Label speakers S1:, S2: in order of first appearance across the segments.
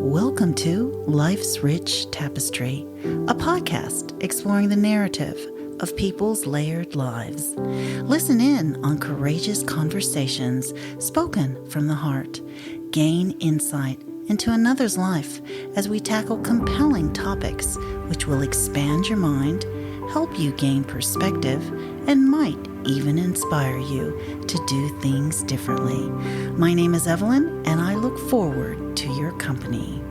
S1: Welcome to Life's Rich Tapestry, a podcast exploring the narrative of people's layered lives. Listen in on courageous conversations spoken from the heart. Gain insight into another's life as we tackle compelling topics which will expand your mind, help you gain perspective, and might even inspire you to do things differently. My name is Evelyn, and I look forward to your company.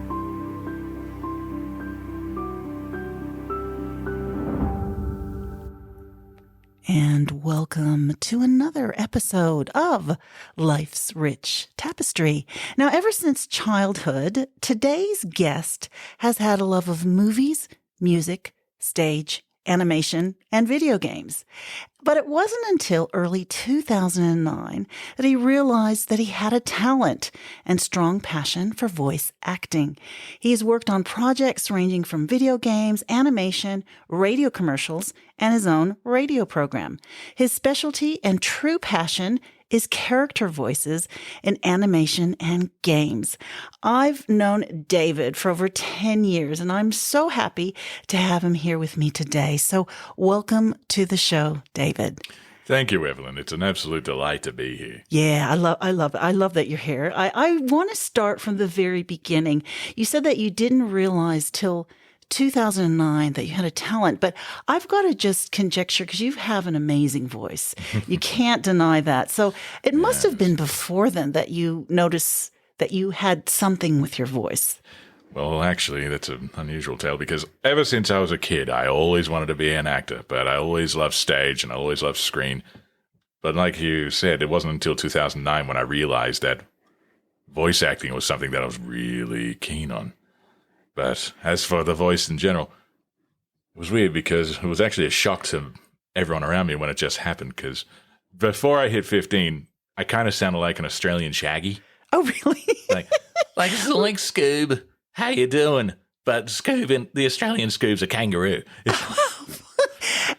S1: And welcome to another episode of Life's Rich Tapestry. Now, ever since childhood, today's guest has had a love of movies, music, stage, animation, and video games. But it wasn't until early 2009 that he realized that he had a talent and strong passion for voice acting. He's worked on projects ranging from video games, animation, radio commercials, and his own radio program. His specialty and true passion is character voices in animation and games. I've known David for over 10 years, and I'm so happy to have him here with me today. So welcome to the show, David.
S2: Thank you, Evelyn. It's an absolute delight to be here.
S1: Yeah, I love it. I love that you're here. I want to start from the very beginning. You said that you didn't realize till 2009 that you had a talent, but I've got to just conjecture because you have an amazing voice. You can't deny that. So it must have been before then that you noticed that you had something with your voice.
S2: Well, actually, that's an unusual tale because ever since I was a kid, I always wanted to be an actor, but I always loved stage and I always loved screen. But like you said, it wasn't until 2009 when I realized that voice acting was something that I was really keen on. But as for the voice in general, it was weird because it was actually a shock to everyone around me when it just happened. Because before I hit 15, I kind of sounded like an Australian Shaggy.
S1: Oh, really?
S2: like Scoob, how you doing? But Scoob, the Australian Scoob's a kangaroo.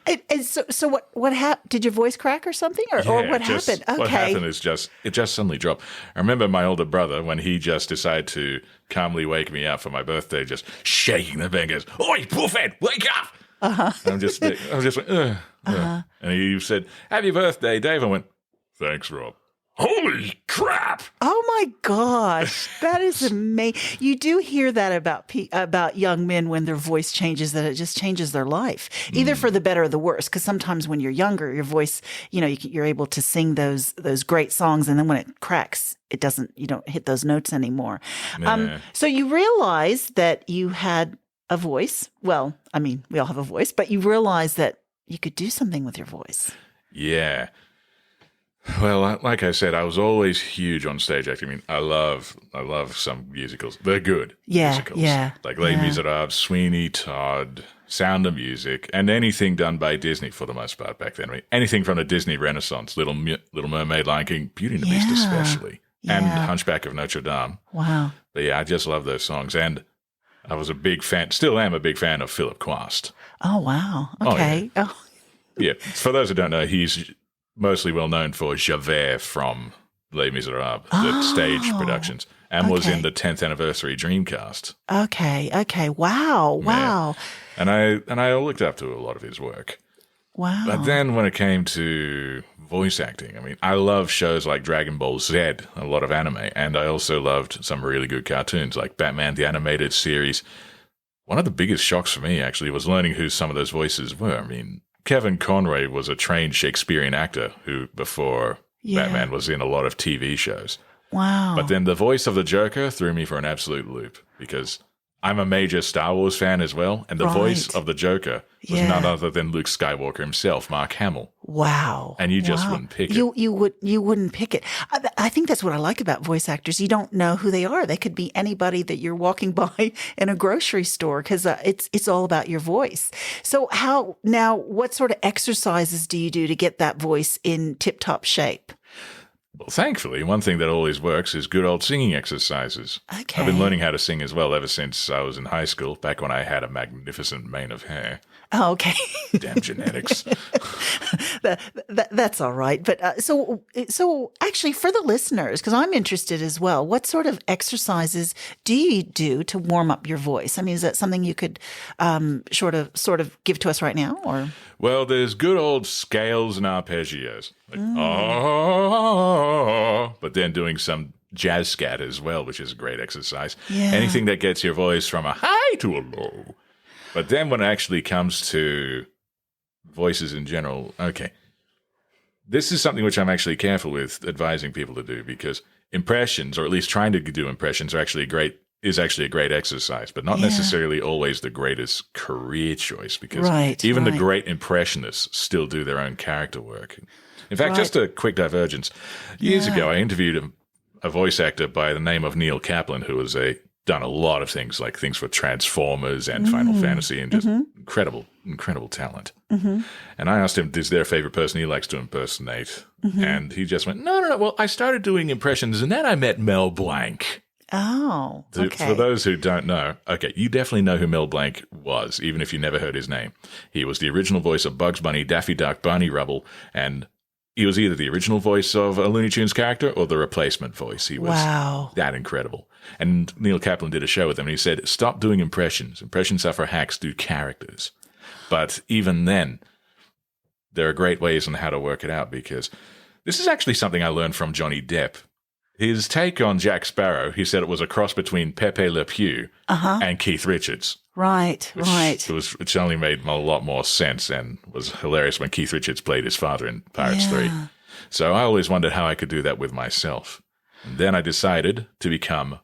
S1: And so what happened? Did your voice crack or something? Or what happened? Okay.
S2: What happened is it just suddenly dropped. I remember my older brother, when he just decided to calmly wake me up for my birthday, just shaking the bed and goes, "Oi, bullfed, wake up!" Uh-huh. And I was just like, ugh. Uh-huh. And he said, "Happy birthday, Dave." I went, "Thanks, Rob." Holy crap!
S1: Oh my gosh, that is amazing. You do hear that about young men when their voice changes, that it just changes their life, either for the better or the worse. Because sometimes when you're younger, your voice, you're able to sing those great songs, and then when it cracks, you don't hit those notes anymore. So you realized that you had a voice. Well, I mean, we all have a voice, but you realized that you could do something with your voice.
S2: Yeah. Well, like I said, I was always huge on stage acting. I mean, I love some musicals. They're good musicals. Yeah. Like Les Miserables, Sweeney Todd, Sound of Music, and anything done by Disney for the most part back then. I mean, anything from the Disney Renaissance, Little Mermaid, Lion King, Beauty and the Beast especially, and Hunchback of Notre Dame.
S1: Wow.
S2: But yeah, I just love those songs. And I was a big fan, still am a big fan of Philip Quast.
S1: Oh, wow. Okay.
S2: Yeah. For those who don't know, he's mostly well known for Javert from Les Miserables, the stage productions, and was in the 10th anniversary Dreamcast.
S1: Okay. Wow.
S2: Yeah. And I looked up to a lot of his work.
S1: Wow.
S2: But then when it came to voice acting, I mean, I love shows like Dragon Ball Z, a lot of anime, and I also loved some really good cartoons like Batman the Animated Series. One of the biggest shocks for me, actually, was learning who some of those voices were. I mean, Kevin Conroy was a trained Shakespearean actor who, before Batman, was in a lot of TV shows.
S1: Wow.
S2: But then the voice of the Joker threw me for an absolute loop because I'm a major Star Wars fan as well, and the voice of the Joker was none other than Luke Skywalker himself, Mark Hamill.
S1: Wow.
S2: And you just wouldn't pick it.
S1: You wouldn't pick it. I think that's what I like about voice actors. You don't know who they are. They could be anybody that you're walking by in a grocery store because it's all about your voice. So what sort of exercises do you do to get that voice in tip-top shape?
S2: Well, thankfully, one thing that always works is good old singing exercises.
S1: Okay.
S2: I've been learning how to sing as well ever since I was in high school, back when I had a magnificent mane of hair.
S1: Oh, okay.
S2: Damn genetics.
S1: That's all right. But so actually, for the listeners, because I'm interested as well, what sort of exercises do you do to warm up your voice? I mean, is that something you could sort of give to us right now, or?
S2: Well, there's good old scales and arpeggios. Like, oh, but then doing some jazz scat as well, which is a great exercise.
S1: Yeah.
S2: Anything that gets your voice from a high to a low. But then when it actually comes to voices in general, okay, this is something which I'm actually careful with advising people to do, because impressions, or at least trying to do impressions, is actually a great exercise, but not necessarily always the greatest career choice, because even the great impressionists still do their own character work. In fact, just a quick divergence. Years ago, I interviewed a voice actor by the name of Neil Kaplan, who was done a lot of things, like things for Transformers and Final Fantasy, and just incredible talent. And I asked him, is there a favorite person he likes to impersonate? And he just went, no. Well, I started doing impressions, and then I met Mel Blanc.
S1: Oh, okay.
S2: For those who don't know, okay, you definitely know who Mel Blanc was, even if you never heard his name. He was the original voice of Bugs Bunny, Daffy Duck, Barney Rubble, and he was either the original voice of a Looney Tunes character or the replacement voice. He was that incredible. And Neil Kaplan did a show with him, and he said, stop doing impressions. Impressions are for hacks, do characters. But even then, there are great ways on how to work it out, because this is actually something I learned from Johnny Depp. His take on Jack Sparrow, he said it was a cross between Pepe Le Pew and Keith Richards. Which only made a lot more sense, and was hilarious when Keith Richards played his father in Pirates 3. So I always wondered how I could do that with myself. And then I decided to become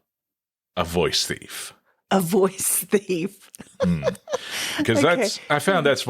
S2: a voice thief.
S1: A voice thief.
S2: Because I found that's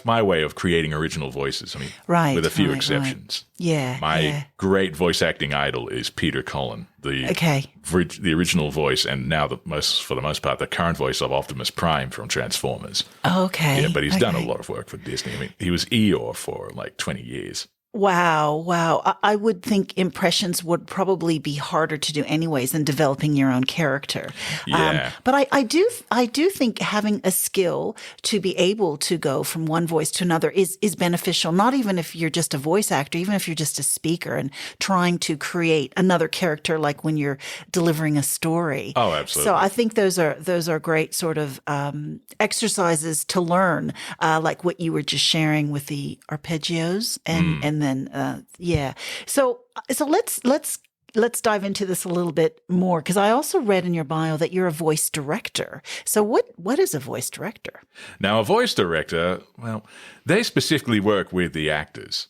S2: my way of creating original voices. I mean, with a few exceptions.
S1: Yeah.
S2: My great voice acting idol is Peter Cullen, the original voice, and now for the most part, the current voice of Optimus Prime from Transformers.
S1: Okay.
S2: Yeah, but he's done a lot of work for Disney. I mean, he was Eeyore for like 20 years.
S1: Wow. I would think impressions would probably be harder to do anyways than developing your own character.
S2: Yeah.
S1: But I do think having a skill to be able to go from one voice to another is beneficial, not even if you're just a voice actor, even if you're just a speaker and trying to create another character, like when you're delivering a story.
S2: Oh, absolutely.
S1: So I think those are great sort of exercises to learn, like what you were just sharing with the arpeggios and then So let's dive into this a little bit more, because I also read in your bio that you're a voice director. So what is a voice director?
S2: Now, a voice director, well, they specifically work with the actors.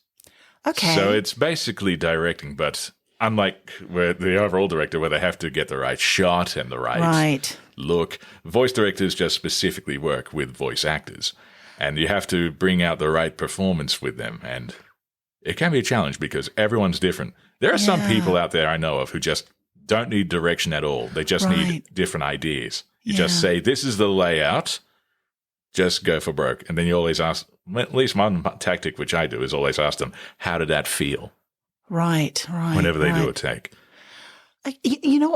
S1: Okay.
S2: So it's basically directing, but unlike where the overall director, where they have to get the right shot and the right look, voice directors just specifically work with voice actors, and you have to bring out the right performance with them. And it can be a challenge because everyone's different. There are some people out there I know of who just don't need direction at all. They just need different ideas. You just say, this is the layout, just go for broke. And then you always ask, at least one tactic which I do is always ask them, how did that feel?
S1: Right.
S2: Whenever they do a take.
S1: You know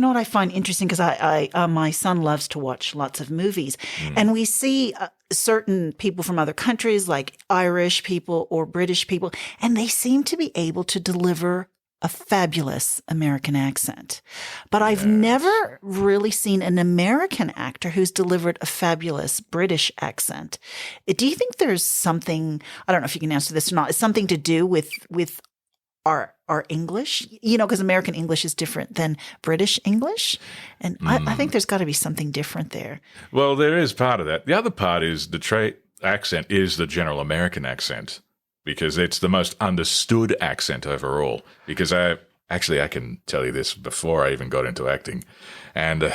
S1: what I find interesting, because I my son loves to watch lots of movies, and we see certain people from other countries, like Irish people or British people, and they seem to be able to deliver a fabulous American accent. But I've never really seen an American actor who's delivered a fabulous British accent. Do you think there's something, I don't know if you can answer this or not, it's something to do with our English, because American English is different than British English. And I think there's got to be something different there.
S2: Well, there is part of that. The other part is the accent is the general American accent, because it's the most understood accent overall. Because I can tell you this before I even got into acting. And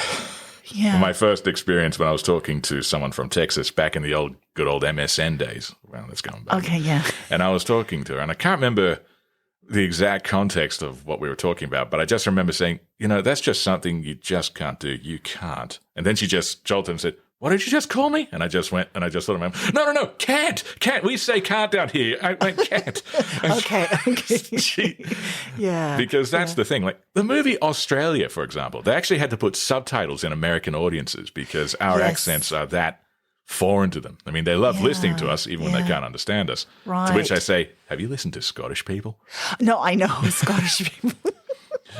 S2: my first experience when I was talking to someone from Texas back in the good old MSN days. Well, that's going back.
S1: Okay, yeah.
S2: And I was talking to her, and I can't remember the exact context of what we were talking about, but I just remember saying, that's just something you just can't do. You can't. And then she just jolted and said, what did you just call me? And I just went, and I just thought, no, can't. We say can't down here. I went, can't.
S1: Okay. Yeah.
S2: Because that's the thing. Like the movie Australia, for example, they actually had to put subtitles in American audiences because our accents are that foreign to them. I mean, they love listening to us even when they can't understand us.
S1: Right.
S2: To which I say, have you listened to Scottish people?
S1: No, I know Scottish people.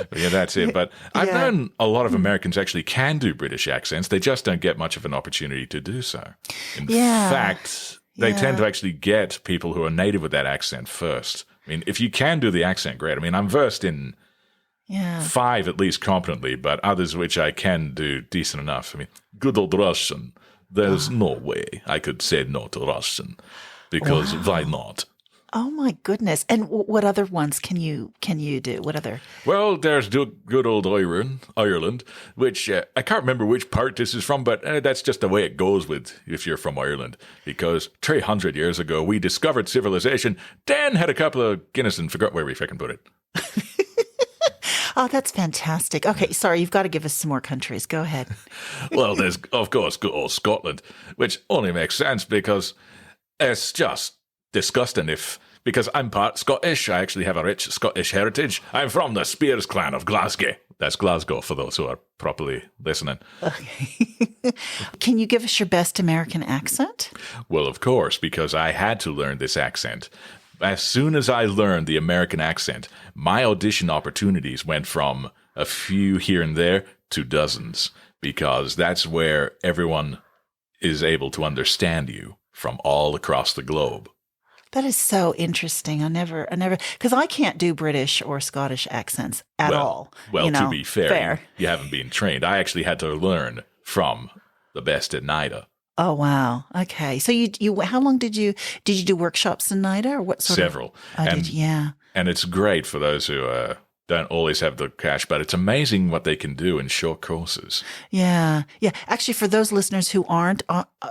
S2: But yeah, that's it. But I've known a lot of Americans actually can do British accents. They just don't get much of an opportunity to do so. In fact, they tend to actually get people who are native with that accent first. I mean, if you can do the accent, great. I mean, I'm versed in 5 at least competently, but others which I can do decent enough. I mean, good old Russian. There's no way I could say no to Russian because why not?
S1: Oh my goodness! And what other ones can you do? What other?
S2: Well, there's good old Ireland, which I can't remember which part this is from, but that's just the way it goes with if you're from Ireland. Because 300 years ago, we discovered civilization, then had a couple of Guinness and forgot where we fucking put it.
S1: Oh, that's fantastic. Okay, sorry, you've got to give us some more countries. Go ahead.
S2: Well, there's, of course, good old Scotland, which only makes sense because it's just disgusting because I'm part Scottish. I actually have a rich Scottish heritage. I'm from the Spears clan of Glasgow. That's Glasgow for those who are properly listening.
S1: Okay. Can you give us your best American accent?
S2: Well, of course, because I had to learn this accent. As soon as I learned the American accent, my audition opportunities went from a few here and there to dozens, because that's where everyone is able to understand you from all across the globe.
S1: That is so interesting. I never, because I can't do British or Scottish accents at all.
S2: Well, to be fair. You haven't been trained. I actually had to learn from the best at NIDA.
S1: Oh, wow. Okay. So you how long did you do workshops in NIDA or what sort
S2: Several.
S1: of?
S2: And it's great for those who don't always have the cash, but it's amazing what they can do in short courses.
S1: Yeah. Yeah. Actually, for those listeners who aren't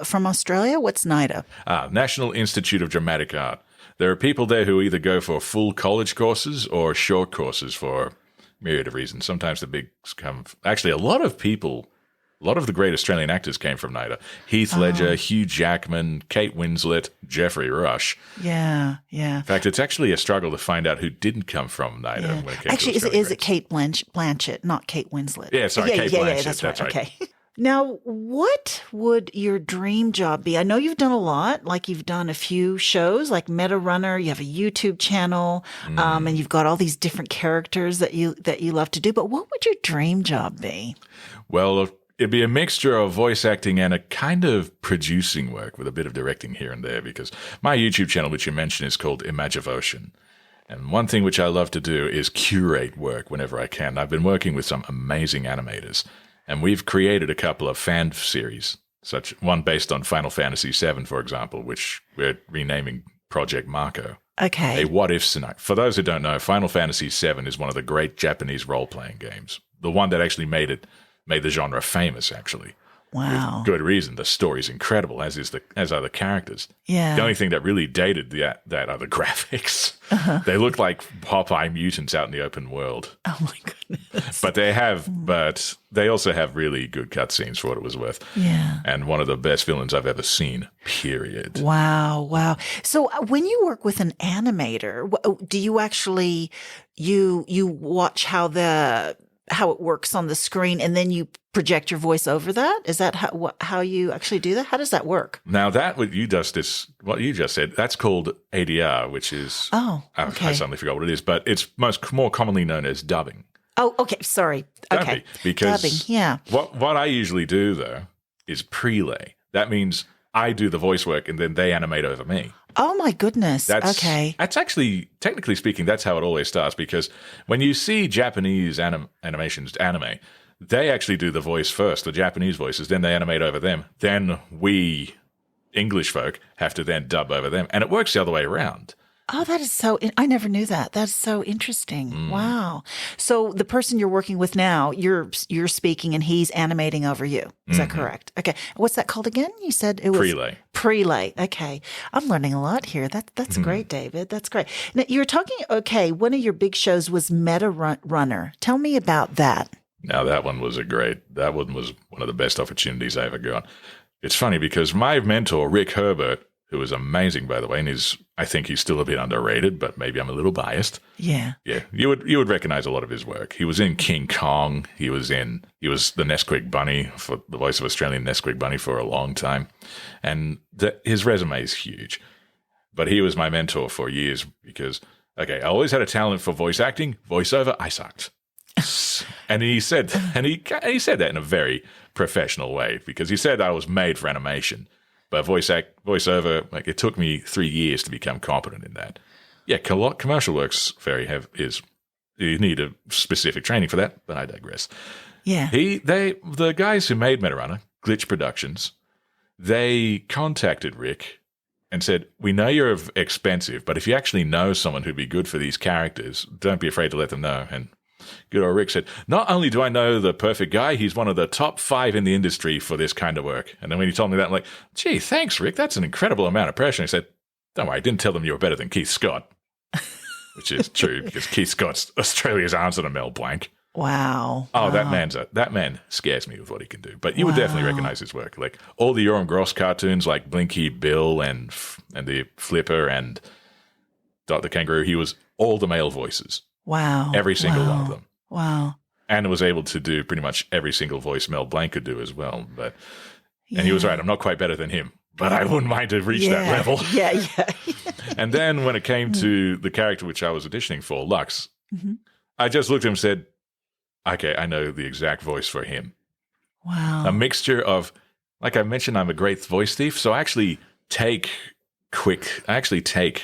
S1: from Australia, what's NIDA?
S2: National Institute of Dramatic Art. There are people there who either go for full college courses or short courses for a myriad of reasons. Sometimes the big come. Actually, a lot of the great Australian actors came from NIDA. Heath Ledger, Hugh Jackman, Kate Winslet, Geoffrey Rush.
S1: Yeah, yeah.
S2: In fact, it's actually a struggle to find out who didn't come from NIDA when it came
S1: actually,
S2: to Australian
S1: is it Kate Blanchett, not Kate Winslet?
S2: Yeah, sorry, Kate Blanchett.
S1: Yeah, that's right.
S2: Okay.
S1: Now, what would your dream job be? I know you've done a lot, like you've done a few shows like Meta Runner, you have a YouTube channel, and you've got all these different characters that you love to do, but what would your dream job be?
S2: Well, it'd be a mixture of voice acting and a kind of producing work with a bit of directing here and there, because my YouTube channel, which you mentioned, is called Imagivotion. And one thing which I love to do is curate work whenever I can. I've been working with some amazing animators, and we've created a couple of fan series, such one based on Final Fantasy VII, for example, which we're renaming Project Marco.
S1: Okay.
S2: A what-if scenario. For those who don't know, Final Fantasy VII is one of the great Japanese role-playing games. The one that actually made the genre famous, actually.
S1: Wow.
S2: With good reason. The story's incredible, as are the characters.
S1: Yeah.
S2: The only thing that really dated that are the graphics. They look like Popeye mutants out in the open world.
S1: Oh my goodness.
S2: But they also have really good cutscenes for what it was worth.
S1: Yeah.
S2: And one of the best villains I've ever seen, period.
S1: Wow. So when you work with an animator, do you actually, you watch how it works on the screen and then you project your voice over that? Is that how you actually do that? How does that work?
S2: Now what you just said, that's called ADR, which is,
S1: okay.
S2: I suddenly forgot what it is, but it's more commonly known as dubbing.
S1: Oh, okay. Sorry. Okay.
S2: Because
S1: dubbing, yeah.
S2: What I usually do though is prelay. That means I do the voice work and then they animate over me.
S1: Oh my goodness. Okay.
S2: That's actually, technically speaking, that's how it always starts, because when you see Japanese animations, anime, they actually do the voice first, the Japanese voices, then they animate over them. Then we, English folk, have to then dub over them. And it works the other way around.
S1: Oh, that is I never knew that. That's so interesting. Wow. So the person you're working with now, you're speaking and he's animating over you. Is that correct? Okay. What's that called again? You said it was Prelay. Okay. I'm learning a lot here. That's great, David. That's great. Now you were talking, one of your big shows was Meta Runner. Tell me about that.
S2: Now that one was one of the best opportunities I ever got. It's funny because my mentor, Rick Herbert, who was amazing, by the way, and I think he's still a bit underrated, but maybe I'm a little biased.
S1: Yeah.
S2: Yeah, you would recognize a lot of his work. He was in King Kong. He was the Nesquik Bunny, for the voice of Australian Nesquik Bunny, for a long time. And his resume is huge. But he was my mentor for years because, okay, I always had a talent for voice acting. Voiceover, I sucked. And he said that in a very professional way because he said I was made for animation. But voiceover, like, it took me 3 years to become competent in that. Yeah, commercial work's you need a specific training for that, but I digress.
S1: Yeah.
S2: The guys who made Metarunner, Glitch Productions, they contacted Rick and said, we know you're expensive, but if you actually know someone who'd be good for these characters, don't be afraid to let them know. And good old Rick said, not only do I know the perfect guy, he's one of the top 5 in the industry for this kind of work. And then when he told me that, I'm like, gee, thanks, Rick. That's an incredible amount of pressure. And he said, don't worry, I didn't tell them you were better than Keith Scott, which is true because Keith Scott's Australia's answer to Mel Blanc.
S1: Wow.
S2: Oh,
S1: wow.
S2: that man scares me with what he can do. But you would definitely recognize his work. Like all the Yoram Gross cartoons like Blinky Bill and the Flipper and Dot the Kangaroo, he was all the male voices.
S1: Wow.
S2: Every single one of them.
S1: Wow.
S2: And was able to do pretty much every single voice Mel Blanc could do as well. And he was right, I'm not quite better than him, but I wouldn't mind to have reached that level.
S1: Yeah.
S2: And then when it came to the character which I was auditioning for, Lux, I just looked at him and said, okay, I know the exact voice for him.
S1: Wow.
S2: A mixture of, like I mentioned, I'm a great voice thief, so I actually take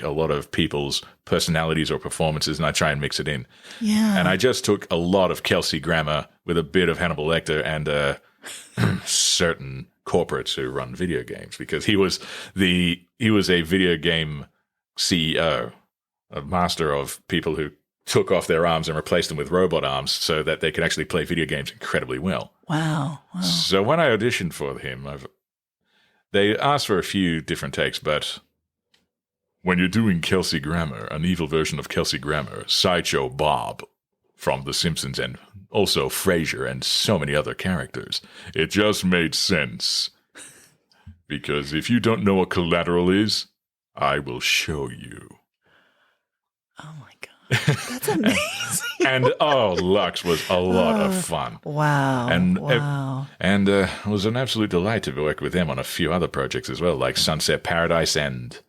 S2: a lot of people's personalities or performances and I try and mix it in.
S1: Yeah.
S2: And I just took a lot of Kelsey Grammer with a bit of Hannibal Lecter and certain corporates who run video games because he was a video game CEO, a master of people who took off their arms and replaced them with robot arms so that they could actually play video games incredibly well.
S1: Wow.
S2: So when I auditioned for him, they asked for a few different takes, but when you're doing Kelsey Grammer, an evil version of Kelsey Grammer, Sideshow Bob from The Simpsons and also Frasier and so many other characters, it just made sense. Because if you don't know what collateral is, I will show you.
S1: Oh my God. That's amazing.
S2: And Lux was a lot of fun.
S1: Wow.
S2: And it was an absolute delight to work with them on a few other projects as well, like Sunset Paradise and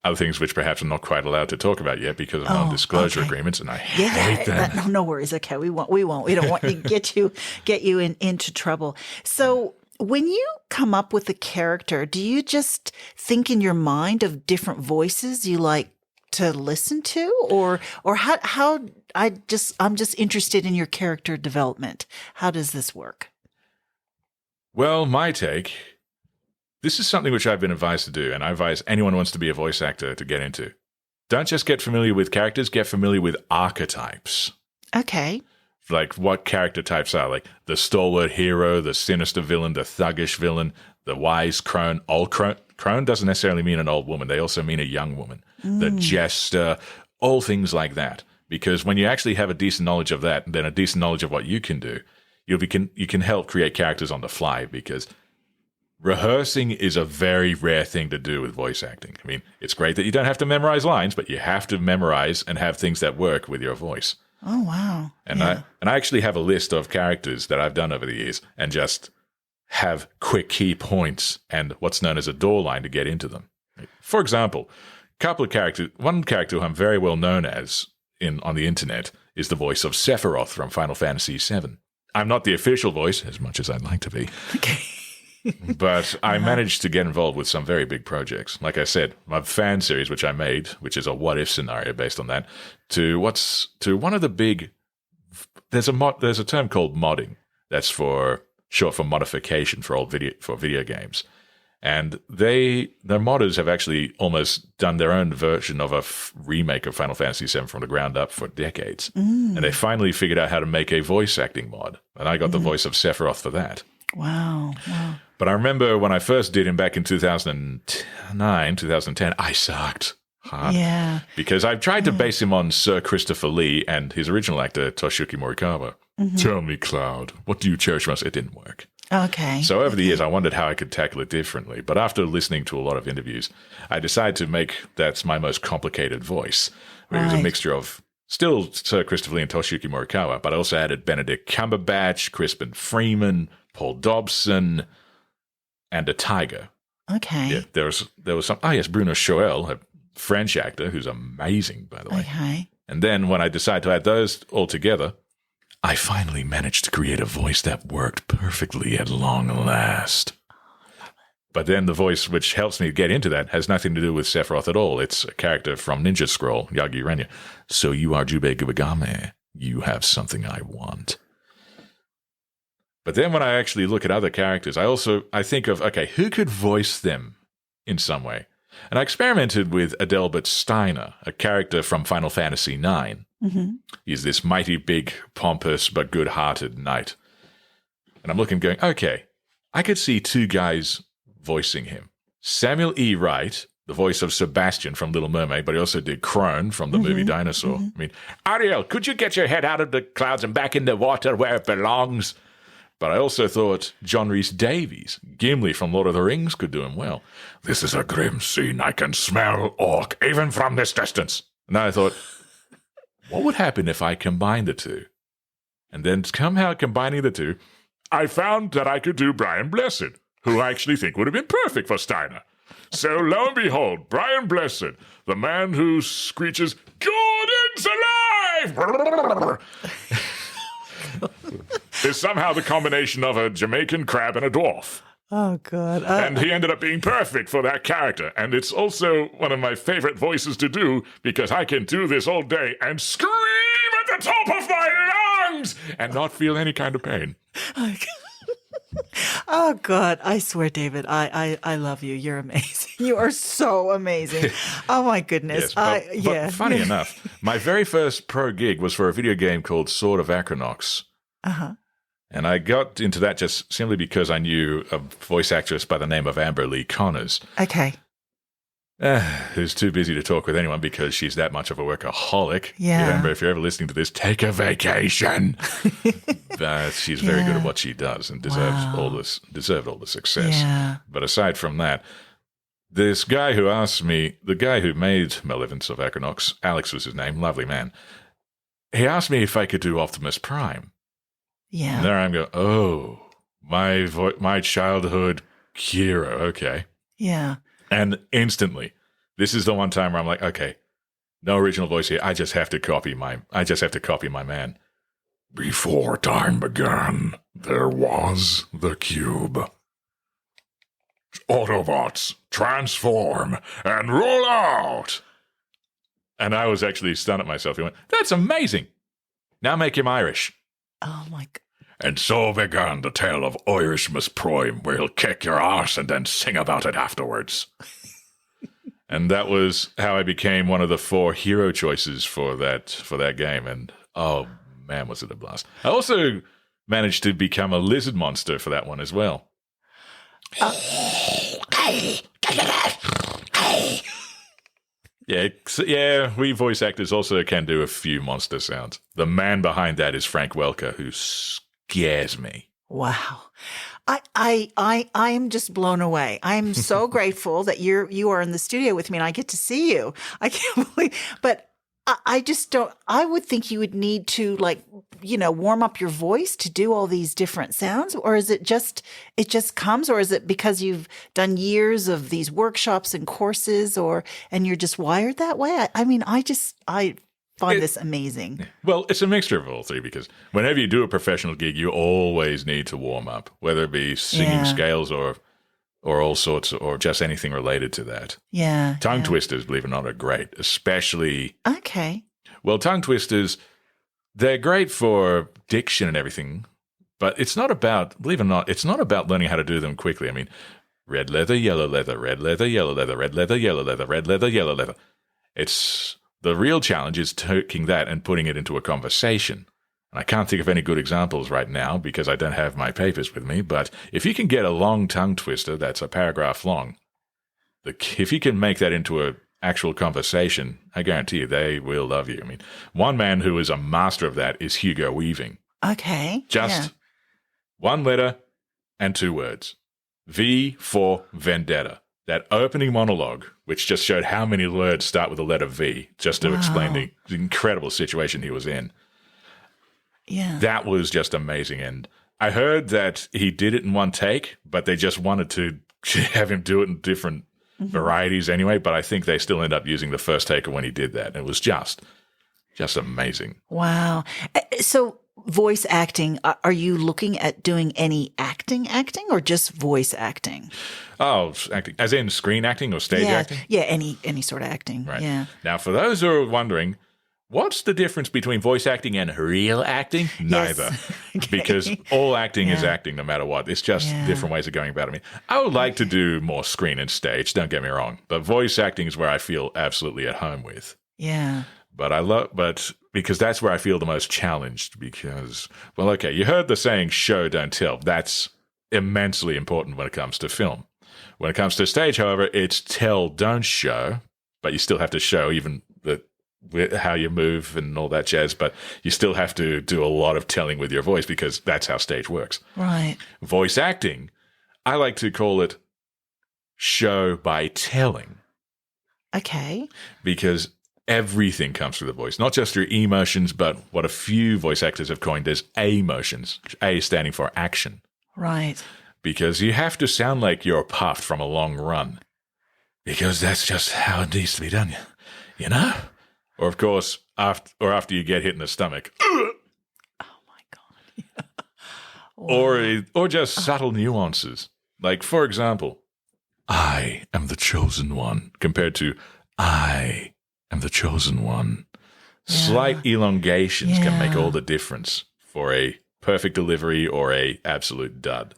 S2: other things which perhaps I'm not quite allowed to talk about yet because of non-disclosure agreements, and I hate that.
S1: No worries. Okay, we won't. We don't want to get you into trouble. So when you come up with a character, do you just think in your mind of different voices you like to listen to, or how? I'm just interested in your character development. How does this work?
S2: Well, my take. This is something which I've been advised to do, and I advise anyone who wants to be a voice actor to get into. Don't just get familiar with characters, get familiar with archetypes.
S1: Okay.
S2: Like what character types are, like the stalwart hero, the sinister villain, the thuggish villain, the wise crone, old crone. Crone doesn't necessarily mean an old woman. They also mean a young woman. The jester, all things like that. Because when you actually have a decent knowledge of that, and then a decent knowledge of what you can do, you can help create characters on the fly because rehearsing is a very rare thing to do with voice acting. I mean, it's great that you don't have to memorize lines, but you have to memorize and have things that work with your voice.
S1: Oh, wow.
S2: And I actually have a list of characters that I've done over the years and just have quick key points and what's known as a door line to get into them. For example, one character who I'm very well known as on the internet is the voice of Sephiroth from Final Fantasy VII. I'm not the official voice, as much as I'd like to be. Okay. But I managed to get involved with some very big projects. Like I said, my fan series, which I made, which is a what-if scenario based on that, to one of the big. There's a term called modding. That's short for modification for video games, and the modders have actually almost done their own version of a remake of Final Fantasy VII from the ground up for decades, and they finally figured out how to make a voice acting mod, and I got the voice of Sephiroth for that.
S1: Wow.
S2: But I remember when I first did him back in 2009, 2010, I sucked hard.
S1: Yeah.
S2: Because I tried to base him on Sir Christopher Lee and his original actor, Toshiyuki Morikawa. Tell me, Cloud, what do you cherish most? It didn't work.
S1: Okay.
S2: So over the years, I wondered how I could tackle it differently. But after listening to a lot of interviews, I decided to make that's my most complicated voice, where it was a mixture of still Sir Christopher Lee and Toshiyuki Morikawa, but I also added Benedict Cumberbatch, Crispin Freeman, Paul Dobson, and a tiger.
S1: Okay.
S2: Yeah, there was some. Oh yes, Bruno Choel, a French actor who's amazing, by the way.
S1: Okay.
S2: And then when I decided to add those all together, I finally managed to create a voice that worked perfectly at long last. But then the voice which helps me get into that has nothing to do with Sephiroth at all. It's a character from Ninja Scroll, Yagi Renya. So you are Jubei Gubagame. You have something I want. But then when I actually look at other characters, I think of, okay, who could voice them in some way? And I experimented with Adelbert Steiner, a character from Final Fantasy IX. He's this mighty, big, pompous, but good-hearted knight. And I'm looking going, okay, I could see two guys voicing him. Samuel E. Wright, the voice of Sebastian from Little Mermaid, but he also did Crone from the movie Dinosaur. I mean, Ariel, could you get your head out of the clouds and back in the water where it belongs? But I also thought John Rhys-Davies, Gimli from Lord of the Rings, could do him well. This is a grim scene. I can smell orc even from this distance. And then I thought, what would happen if I combined the two? And then somehow combining the two, I found that I could do Brian Blessed, who I actually think would have been perfect for Steiner. So lo and behold, Brian Blessed, the man who screeches, Gordon's alive! is somehow the combination of a Jamaican crab and a dwarf.
S1: Oh, God.
S2: And he ended up being perfect for that character. And it's also one of my favorite voices to do because I can do this all day and scream at the top of my lungs and not feel any kind of pain.
S1: Oh, God. I swear, David, I love you. You're amazing. You are so amazing. Oh, my goodness.
S2: Yes, but funny enough, my very first pro gig was for a video game called Sword of Acronox.
S1: Uh-huh.
S2: And I got into that just simply because I knew a voice actress by the name of Amber Lee Connors.
S1: Okay.
S2: Who's too busy to talk with anyone because she's that much of a workaholic.
S1: Yeah.
S2: Amber, if you're ever listening to this, take a vacation. But she's very good at what she does and deserved all the success.
S1: Yeah.
S2: But aside from that, this guy who asked me, the guy who made Malevolence of Equinox, Alex was his name, lovely man, he asked me if I could do Optimus Prime.
S1: Yeah.
S2: And there I'm going, oh, my childhood hero, okay.
S1: Yeah.
S2: And instantly, this is the one time where I'm like, okay, no original voice here. I just have to copy my man. Before time began, there was the cube. Autobots, transform and roll out. And I was actually stunned at myself. He went, that's amazing. Now make him Irish.
S1: Oh, my God.
S2: And so began the tale of Irishmas Prime, where he'll kick your arse and then sing about it afterwards. And that was how I became one of the 4 hero choices for that game. And oh man, was it a blast! I also managed to become a lizard monster for that one as well. Yeah, we voice actors also can do a few monster sounds. The man behind that is Frank Welker, who scares me.
S1: Wow. I am just blown away. I am so grateful that you are in the studio with me and I get to see you. I can't believe, but I just don't, I would think you would need to warm up your voice to do all these different sounds, or is it just comes, or is it because you've done years of these workshops and courses and you're just wired that way? I find this amazing.
S2: Well, it's a mixture of all three because whenever you do a professional gig, you always need to warm up, whether it be singing scales or all sorts, or just anything related to that.
S1: Yeah.
S2: Tongue twisters, believe it or not, are great, especially.
S1: Okay.
S2: Well, tongue twisters, they're great for diction and everything, but it's not about, believe it or not, it's not about learning how to do them quickly. I mean, red leather, yellow leather, red leather, yellow leather, red leather, yellow leather, red leather, yellow leather. The real challenge is taking that and putting it into a conversation. And I can't think of any good examples right now because I don't have my papers with me, but if you can get a long tongue twister that's a paragraph long, if you can make that into an actual conversation, I guarantee you they will love you. I mean, one man who is a master of that is Hugo Weaving.
S1: Okay.
S2: Just one letter and 2 words. V for Vendetta. That opening monologue, which just showed how many words start with the letter V, just to explain the incredible situation he was in.
S1: Yeah.
S2: That was just amazing. And I heard that he did it in one take, but they just wanted to have him do it in different varieties anyway. But I think they still end up using the first take when he did that. It was just amazing.
S1: Wow. So voice acting, are you looking at doing any acting or just voice acting?
S2: Oh, acting, as in screen acting or stage acting?
S1: Yeah, any sort of acting.
S2: Right.
S1: Yeah.
S2: Now, for those who are wondering, what's the difference between voice acting and real acting? Neither.
S1: Okay.
S2: Because all acting is acting no matter what. It's just different ways of going about it. I mean, I would like to do more screen and stage, don't get me wrong. But voice acting is where I feel absolutely at home with.
S1: Yeah.
S2: But because that's where I feel the most challenged because, well, okay, you heard the saying, show, don't tell. That's immensely important when it comes to film. When it comes to stage, however, it's tell, don't show, but you still have to show even how you move and all that jazz, but you still have to do a lot of telling with your voice because that's how stage works.
S1: Right.
S2: Voice acting, I like to call it show by telling.
S1: Okay.
S2: Because everything comes through the voice, not just your emotions, but what a few voice actors have coined as A-motions, A standing for action.
S1: Right.
S2: Because you have to sound like you're puffed from a long run. Because that's just how it needs to be done, you know? Or, of course, after you get hit in the stomach.
S1: Oh, my God.
S2: Wow. Or just subtle nuances. Like, for example, I am the chosen one compared to I am the chosen one. Yeah. Slight elongations can make all the difference for a perfect delivery or a absolute dud.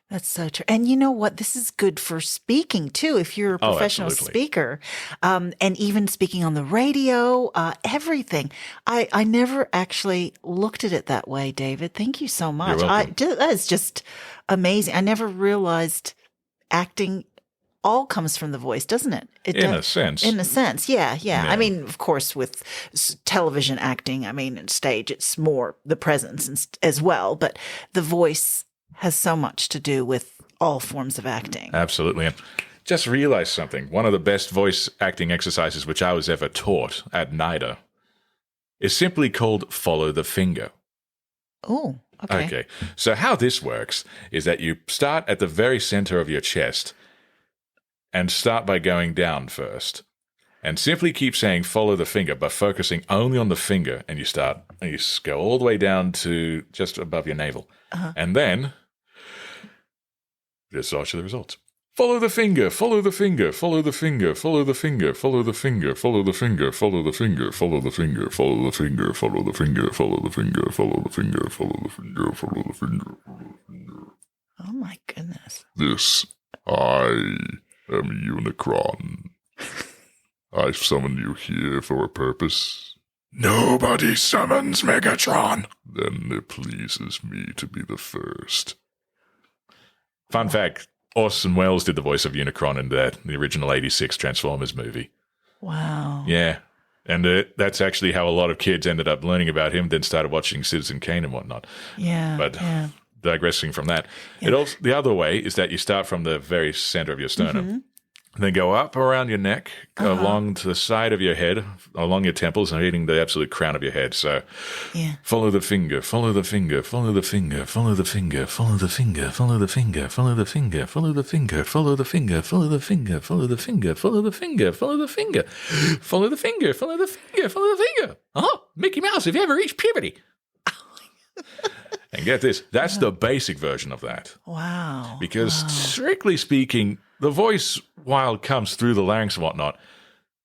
S1: That's so true. And you know what? This is good for speaking too. If you're a professional speaker, and even speaking on the radio, everything. I never actually looked at it that way, David. Thank you so much. That is just amazing. I never realized acting all comes from the voice, doesn't it?
S2: In a sense.
S1: In a sense, yeah. I mean, of course, with television acting, and stage, it's more the presence as well. But the voice has so much to do with all forms of acting.
S2: Absolutely. And just realized something. One of the best voice acting exercises which I was ever taught at NIDA is simply called follow the finger.
S1: Oh, okay.
S2: Okay. So how this works is that you start at the very center of your chest and start by going down first. And simply keep saying follow the finger, but focusing only on the finger. And you go all the way down to just above your navel. Uh-huh. And then just watch the results. Follow the finger, follow the finger, follow the finger, follow the finger, follow the finger, follow the finger, follow the finger, follow the finger, follow the finger, follow the finger, follow the finger, follow the finger, follow the finger, follow the finger, follow the finger.
S1: Oh my goodness.
S3: This, I am Unicron. I summon you here for a purpose.
S2: Nobody summons Megatron.
S3: Then it pleases me to be the first.
S2: Fun fact, Orson Welles did the voice of Unicron in the original 86 Transformers movie.
S1: Wow.
S2: Yeah. And that's actually how a lot of kids ended up learning about him, then started watching Citizen Kane and whatnot.
S1: Yeah.
S2: But digressing from that, the other way is that you start from the very center of your sternum. Then go up around your neck, along to the side of your head, along your temples, and hitting the absolute crown of your head. So follow the finger, follow the finger, follow the finger, follow the finger, follow the finger, follow the finger, follow the finger, follow the finger, follow the finger, follow the finger, follow the finger, follow the finger, follow the finger, follow the finger, follow the finger, follow the finger. Oh, Mickey Mouse, have you ever reached puberty? And get this, that's the basic version of that.
S1: Wow.
S2: Because strictly speaking, the voice, while it comes through the larynx and whatnot,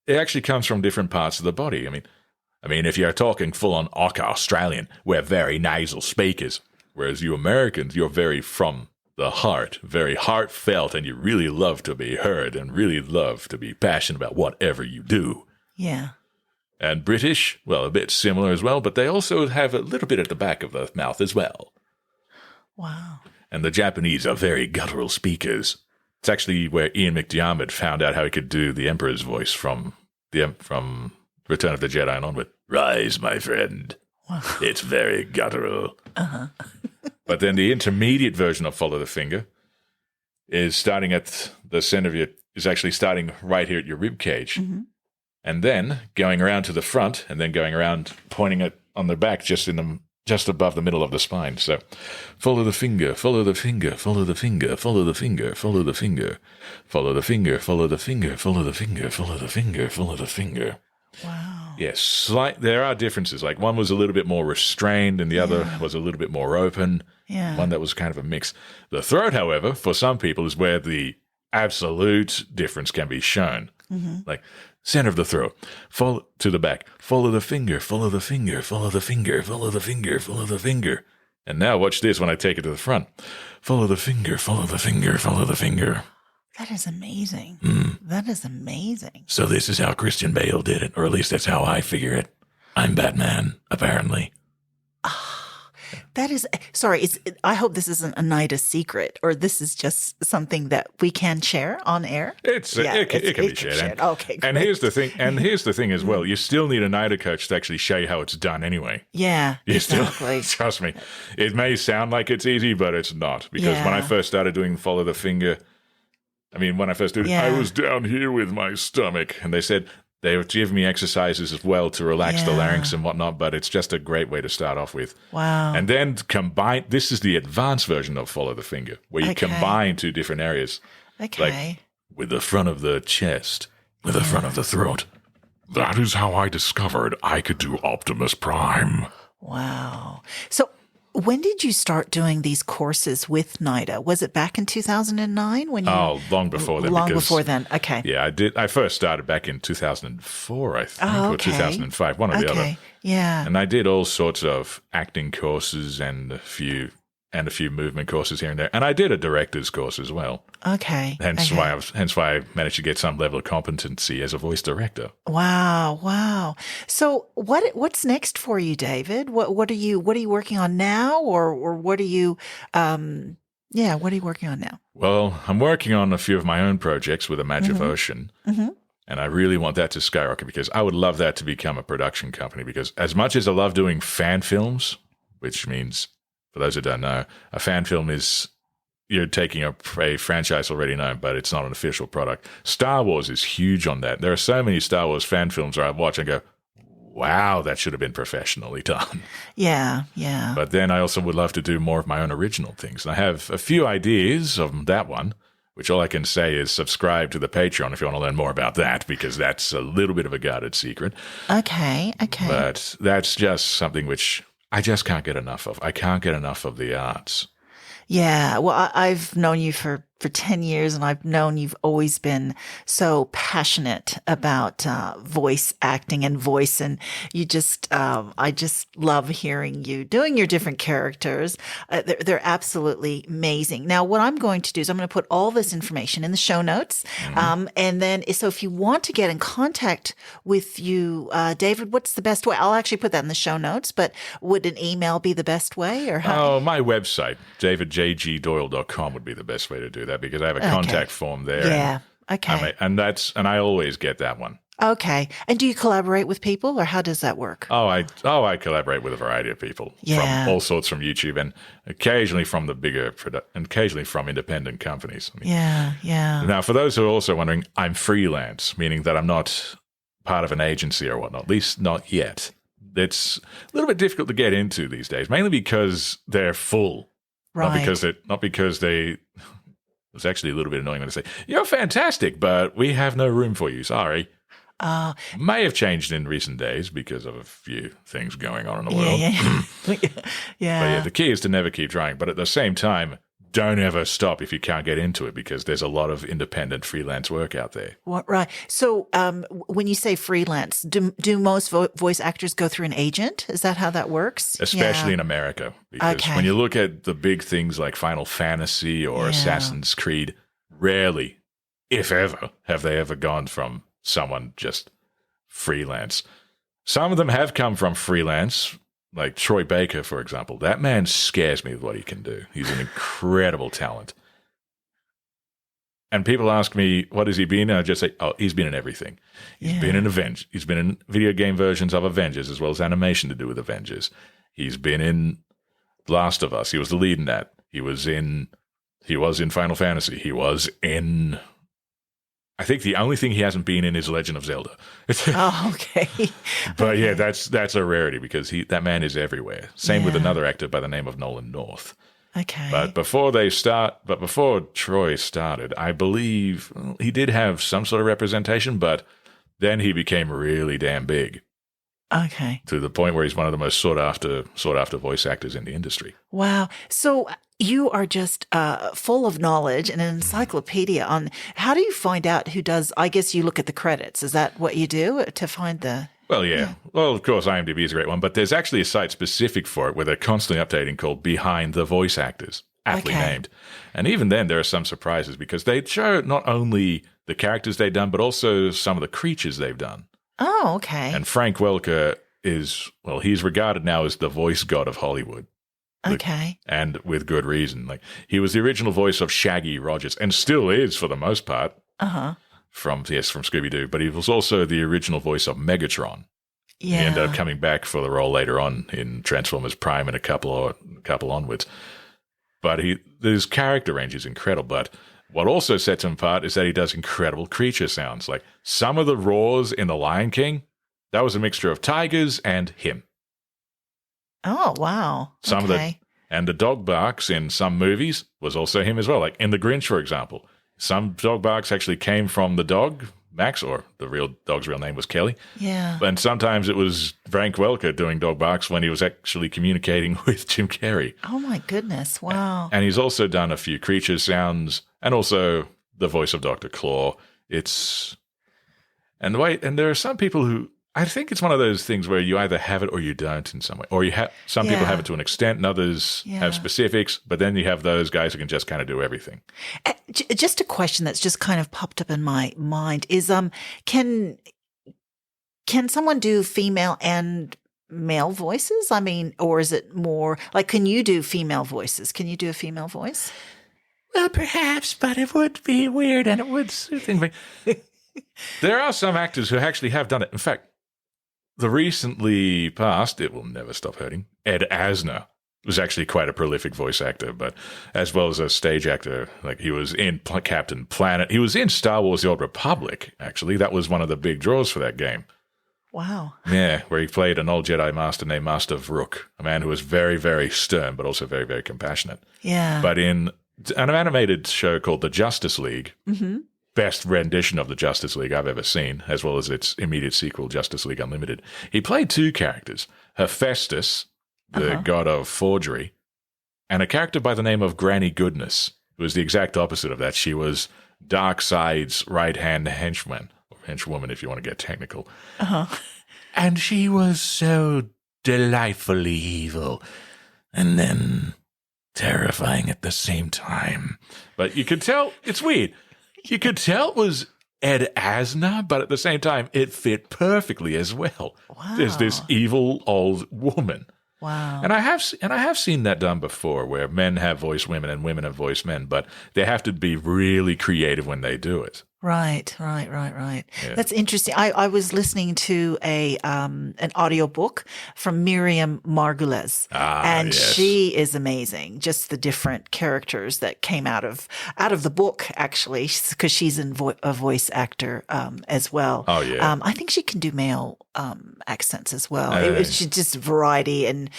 S2: it actually comes from different parts of the body. I mean, if you're talking full-on Australian, we're very nasal speakers, whereas you Americans, you're very from the heart, very heartfelt, and you really love to be heard and really love to be passionate about whatever you do.
S1: Yeah.
S2: And British, well, a bit similar as well, but they also have a little bit at the back of the mouth as well.
S1: Wow.
S2: And the Japanese are very guttural speakers. It's actually where Ian McDiarmid found out how he could do the Emperor's voice from Return of the Jedi and onward. Rise, my friend. It's very guttural. But then the intermediate version of Follow the Finger is starting at the center of is actually starting right here at your rib cage. And then going around to the front and then going around pointing it on the back just above the middle of the spine. So follow the finger, follow the finger, follow the finger, follow the finger, follow the finger, follow the finger, follow the finger, follow the finger, follow the finger, follow the finger.
S1: Wow.
S2: Yes, there are differences. Like one was a little bit more restrained and the other was a little bit more open.
S1: Yeah.
S2: One that was kind of a mix. The throat, however, for some people is where the absolute difference can be shown. Like center of the throat, follow to the back, follow the finger, follow the finger, follow the finger, follow the finger, follow the finger. And now watch this when I take it to the front. Follow the finger, follow the finger, follow the finger.
S1: That is amazing. That is amazing.
S2: So this is how Christian Bale did it, or at least that's how I figure it. I'm Batman, apparently.
S1: That is, sorry, I hope this isn't a NIDA secret, or this is just something that we can share on air.
S2: It can be shared.
S1: Okay, great.
S2: And here's the thing as well. You still need a NIDA coach to actually show you how it's done anyway.
S1: Yeah, exactly.
S2: Trust me. It may sound like it's easy, but it's not. Because when I first started doing Follow the Finger, when I first did it, I was down here with my stomach. And they said they would give me exercises as well to relax the larynx and whatnot, but it's just a great way to start off with.
S1: Wow.
S2: And then this is the advanced version of Follow the Finger, where you combine two different areas.
S1: Okay.
S2: Like with the front of the chest, with the front of the throat.
S3: That is how I discovered I could do Optimus Prime.
S1: Wow. So when did you start doing these courses with NIDA? Was it back in 2009 when you?
S2: Oh, long before then.
S1: Before then. Okay.
S2: Yeah, I did. I first started back in 2004, I think, or 2005, one or the other.
S1: Yeah.
S2: And I did all sorts of acting courses and a few movement courses here and there. And I did a director's course as well.
S1: Okay.
S2: Hence why I managed to get some level of competency as a voice director.
S1: Wow. So what's next for you, David? What are you working on now, or what are you what are you working on now?
S2: Well, I'm working on a few of my own projects with Imagine Ocean. And I really want that to skyrocket because I would love that to become a production company, because as much as I love doing fan films, which means, for those who don't know, a fan film is you're taking a franchise already known, but it's not an official product. Star Wars is huge on that. There are so many Star Wars fan films where I watch and go, wow, that should have been professionally done.
S1: Yeah.
S2: But then I also would love to do more of my own original things. And I have a few ideas of that one, which all I can say is subscribe to the Patreon if you want to learn more about that, because that's a little bit of a guarded secret.
S1: Okay.
S2: But that's just something which I just can't get enough of. I can't get enough of the arts.
S1: Yeah. Well, I've known you for 10 years, and I've known you've always been so passionate about voice acting and voice. And you just, I just love hearing you doing your different characters. They're absolutely amazing. Now, what I'm going to do is I'm going to put all this information in the show notes. And then, so if you want to get in contact with you, David, what's the best way? I'll actually put that in the show notes, but would an email be the best way, or how?
S2: Oh, my website, davidjgdoyle.com would be the best way to do that, because I have a contact form there.
S1: Yeah. Okay.
S2: And I always get that one.
S1: Okay. And do you collaborate with people, or how does that work?
S2: I collaborate with a variety of people
S1: Yeah.
S2: from all sorts, from YouTube and occasionally from the bigger and occasionally from independent companies.
S1: Yeah.
S2: Now, for those who are also wondering, I'm freelance, meaning that I'm not part of an agency or whatnot, at least not yet. It's a little bit difficult to get into these days, mainly because they're full.
S1: Right.
S2: Not because they. It was actually a little bit annoying when they say, "You're fantastic, but we have no room for you. Sorry." May have changed in recent days because of a few things going on in the world.
S1: Yeah.
S2: But the key is to never keep trying. But at the same time, don't ever stop if you can't get into it, because there's a lot of independent freelance work out there.
S1: Right. So when you say freelance, do most voice actors go through an agent? Is that how that works?
S2: Especially in America. Because when you look at the big things like Final Fantasy or Assassin's Creed, rarely, if ever, have they ever gone from someone just freelance. Some of them have come from freelance, like Troy Baker, for example. That man scares me with what he can do. He's an incredible talent. And people ask me, what has he been in? I just say, oh, he's been in everything. He's been in Avengers. He's been in video game versions of Avengers as well as animation to do with Avengers. He's been in Last of Us. He was the lead in that. He was in Final Fantasy. He was in... I think the only thing he hasn't been in is Legend of Zelda.
S1: Oh, okay.
S2: But yeah, that's a rarity because that man is everywhere. Same with another actor by the name of Nolan North.
S1: Okay.
S2: But before Troy started, I believe he did have some sort of representation, but then he became really damn big.
S1: Okay.
S2: To the point where he's one of the most sought after voice actors in the industry.
S1: Wow. So you are just full of knowledge and an encyclopedia on how do you find out who does, I guess you look at the credits. Is that what you do to find the...
S2: Well, yeah. Well, of course, IMDb is a great one, but there's actually a site specific for it where they're constantly updating called Behind the Voice Actors, aptly named. And even then, there are some surprises because they show not only the characters they've done, but also some of the creatures they've done.
S1: Oh, okay.
S2: And Frank Welker he's regarded now as the voice god of Hollywood.
S1: Okay.
S2: And with good reason. Like, he was the original voice of Shaggy Rogers, and still is for the most part.
S1: Uh-huh.
S2: From Scooby-Doo, but he was also the original voice of Megatron.
S1: Yeah.
S2: He ended up coming back for the role later on in Transformers Prime and a couple onwards. But his character range is incredible. But what also sets him apart is that he does incredible creature sounds. Like some of the roars in The Lion King, that was a mixture of tigers and him.
S1: Oh, wow.
S2: And the dog barks in some movies was also him as well. Like in The Grinch, for example. Some dog barks actually came from the dog, Max, or the real dog's real name was Kelly.
S1: Yeah.
S2: And sometimes it was Frank Welker doing dog barks when he was actually communicating with Jim Carrey.
S1: Oh, my goodness. Wow.
S2: And he's also done a few creature sounds and also the voice of Dr. Claw. And there are some people who, I think it's one of those things where you either have it or you don't in some way. Or some people have it to an extent and others have specifics, but then you have those guys who can just kind of do everything.
S1: Just a question that's just kind of popped up in my mind is, can someone do female and male voices? I mean, or is it more like, can you do female voices? Can you do a female voice?
S2: Well, perhaps, but it would be weird and it would suit things. There are some actors who actually have done it. In fact, the recently passed, it will never stop hurting, Ed Asner was actually quite a prolific voice actor, but as well as a stage actor. Like he was in Captain Planet. He was in Star Wars The Old Republic, actually. That was one of the big draws for that game.
S1: Wow.
S2: Yeah, where he played an old Jedi master named Master Vrook, a man who was very, very stern, but also very, very compassionate.
S1: Yeah.
S2: But in an animated show called The Justice League, best rendition of the Justice League I've ever seen, as well as its immediate sequel, Justice League Unlimited. He played two characters, Hephaestus, the god of forgery, and a character by the name of Granny Goodness, who was the exact opposite of that. She was Darkseid's right-hand henchman, or henchwoman if you want to get technical. And she was so delightfully evil, and then terrifying at the same time. But you could tell, it's weird. You could tell it was Ed Asner, but at the same time, it fit perfectly as well.
S1: Wow.
S2: There's this evil old woman.
S1: Wow.
S2: And I have seen that done before, where men have voiced women and women have voiced men, but they have to be really creative when they do it.
S1: Right. Yeah. That's interesting. I was listening to an audiobook from Miriam Margules, and she is amazing. Just the different characters that came out of the book, actually, because she's a voice actor as well.
S2: Oh, yeah.
S1: I think she can do male accents as well. It's just variety and,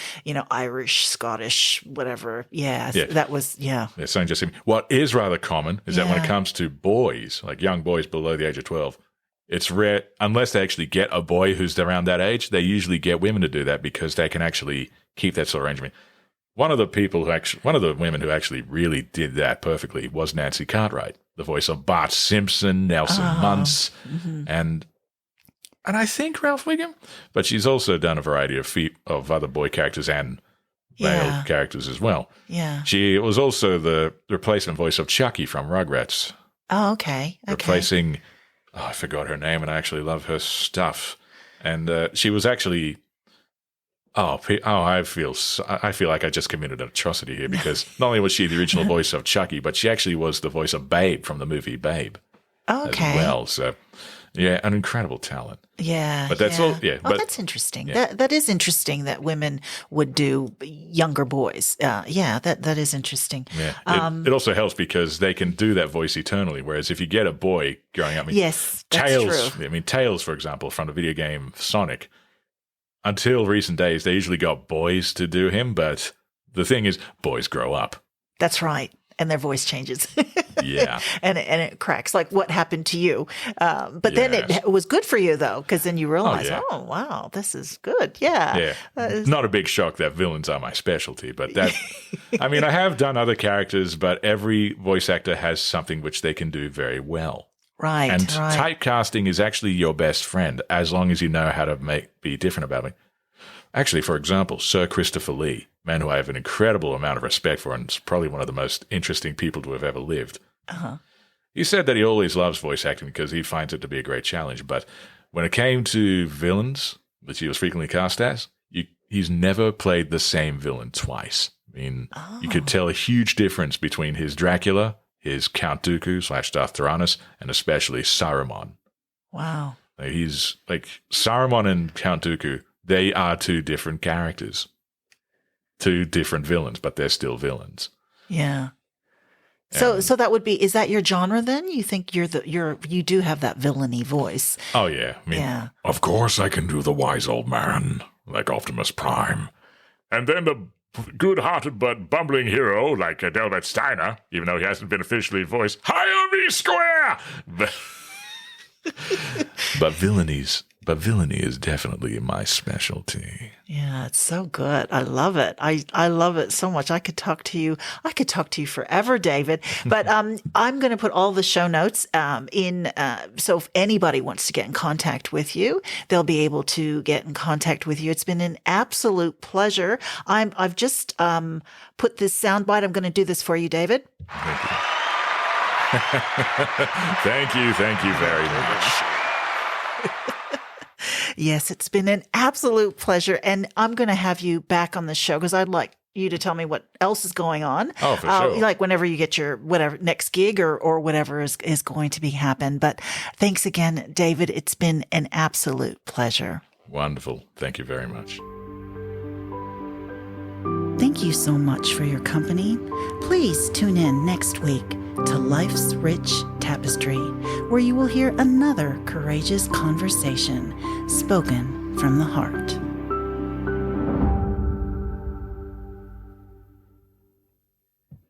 S1: Irish, Scottish, whatever. Yeah. That was, yeah.
S2: Yeah, so just what is rather common is that when it comes to boys, like young boys below the age of 12, it's rare, unless they actually get a boy who's around that age, they usually get women to do that because they can actually keep that sort of arrangement. One of the women who actually really did that perfectly was Nancy Cartwright, the voice of Bart Simpson, Nelson Muntz, and I think Ralph Wiggum. But she's also done a variety of other boy characters and male characters as well.
S1: Yeah.
S2: She was also the replacement voice of Chucky from Rugrats.
S1: Oh, okay.
S2: Replacing, I forgot her name, and I actually love her stuff. And she was actually I feel like I just committed an atrocity here because not only was she the original voice of Chucky, but she actually was the voice of Babe from the movie Babe
S1: Okay.
S2: as well. So, yeah, an incredible talent.
S1: Yeah.
S2: But that's all. Yeah,
S1: Oh,
S2: but
S1: that's interesting.
S2: yeah.
S1: That is interesting that women would do younger boys. That is interesting.
S2: Yeah, it also helps because they can do that voice eternally. Whereas if you get a boy growing up,
S1: Yes, that's
S2: Tails.
S1: true.
S2: I mean, Tails, for example, from the video game Sonic. Until recent days, they usually got boys to do him, but the thing is, boys grow up.
S1: That's right. And their voice changes.
S2: Yeah.
S1: and it cracks like what happened to you. But then
S2: Yes.
S1: it was good for you though, because then you realize,
S2: yeah.
S1: oh, wow, this is good. Yeah.
S2: Yeah. Not a big shock that villains are my specialty, but that, I mean, I have done other characters, but every voice actor has something which they can do very well.
S1: Right.
S2: And
S1: right.
S2: typecasting is actually your best friend as long as you know how to be different about it. Actually, for example, Sir Christopher Lee, man who I have an incredible amount of respect for and is probably one of the most interesting people to have ever lived.
S1: Uh-huh.
S2: He said that he always loves voice acting because he finds it to be a great challenge. But when it came to villains, which he was frequently cast as, he's never played the same villain twice. I mean, you could tell a huge difference between his Dracula, his Count Dooku / Darth Tyrannus, and especially Saruman.
S1: Wow.
S2: He's like Saruman and Count Dooku. They are two different characters, two different villains, but they're still villains.
S1: Yeah. So that would be, is that your genre then? You think you do have that villainy voice.
S2: Oh, yeah. I mean,
S1: Yeah.
S3: Of course I can do the wise old man, like Optimus Prime. And then the good-hearted but bumbling hero, like Delbert Steiner, even though he hasn't been officially voiced, hire me square! But villainy is definitely my specialty.
S1: Yeah, it's so good. I love it. I love it so much. I could talk to you forever, David. But I'm going to put all the show notes in. So if anybody wants to get in contact with you, they'll be able to get in contact with you. It's been an absolute pleasure. I've just put this soundbite. I'm going to do this for you, David.
S2: Thank you very much.
S1: Yes, it's been an absolute pleasure. And I'm going to have you back on the show because I'd like you to tell me what else is going on.
S2: Oh, for sure.
S1: Like whenever you get your whatever next gig or whatever is going to be happen. But thanks again, David. It's been an absolute pleasure.
S2: Wonderful. Thank you very much.
S1: Thank you so much for your company. Please tune in next week to Life's Rich Tapestry, where you will hear another courageous conversation spoken from the heart.